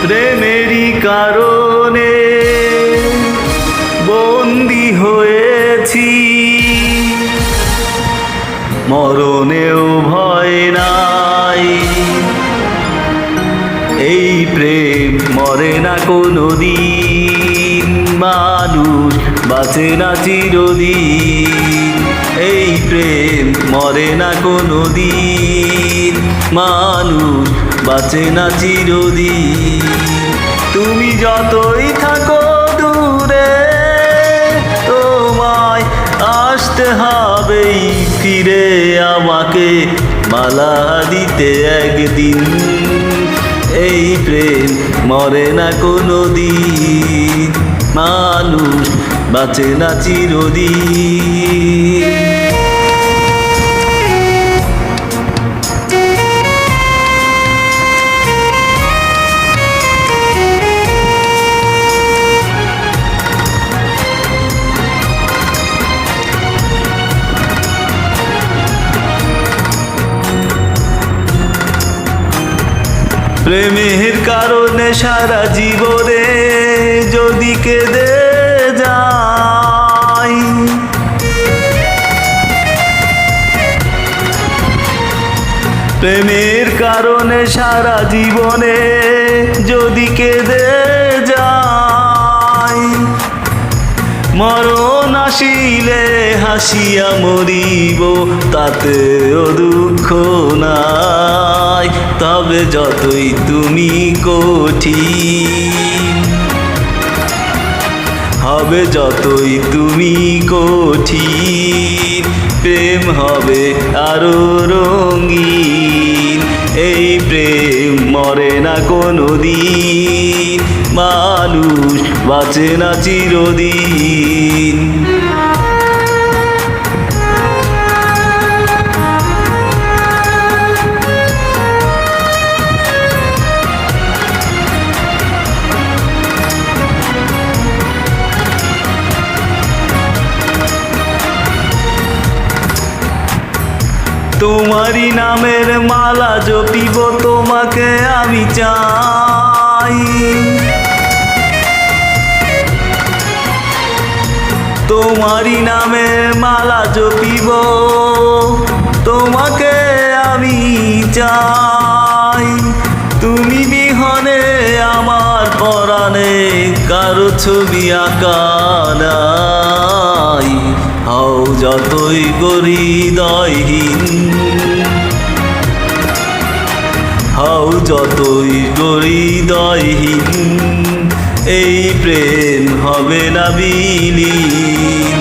প্রেমেরই কারণে বন্দী হয়েছি, মরণেও ভয় নাই। এই প্রেম মরে না কোনো দিন, মানুষ বাঁচে না চিরদিন। এই প্রেম মরে না কোনো দিন, মানুষ বাঁচে না চিরদিন। তুমি যতই থাকো দূরে, তোমায় আসতে হবেই ফিরে, আমাকে মালা দিতে একদিন। এই প্রেম মরে না কোনো দিন, মানুষ বাঁচে না চিরদিন। প্রেমের কারণে সারা জীবনে যদি কেঁদে যাই, প্রেমের কারণে সারা জীবনে যদি কেঁদে যাই, মরণ আসিলে হাসিয়া মরিব, তাতেও দুঃখ নাই। তবে যতই তুমি কঠিন, হবে যতই তুমি কঠিন, প্রেম হবে আরো রঙিন। এই প্রেম মরে না কোনো দিন, মানুষ বাঁচে না চিরদিন। তোমারই নামের মালা জপিব, তোমাকে আমি চাই। তোমারই নামের মালা জপিব, তোমাকে আমি চাই। তুমি বিহনে আমার পরাণে কারো ছবি আঁকা নাই। হও যতই হৃদয়হীন, হও যতই হৃদয়হীন, এই প্রেম হবে না বিলীন।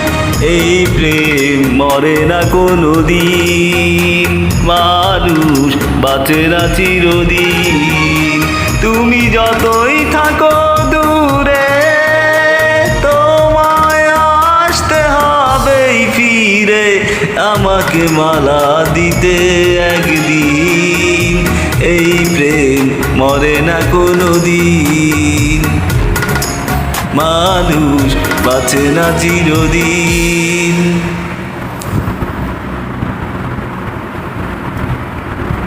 এই প্রেম মরে না কোনো দিন, মানুষ বাঁচে না চিরদিন। তুমি যতই থাকো দূরে, তোমায় আসতে হবেই ফিরে, আমাকে মালা দিতে একদিন। এই প্রেম মরে না কোনো দিন, মানুষ বাঁচে না চিরদিন।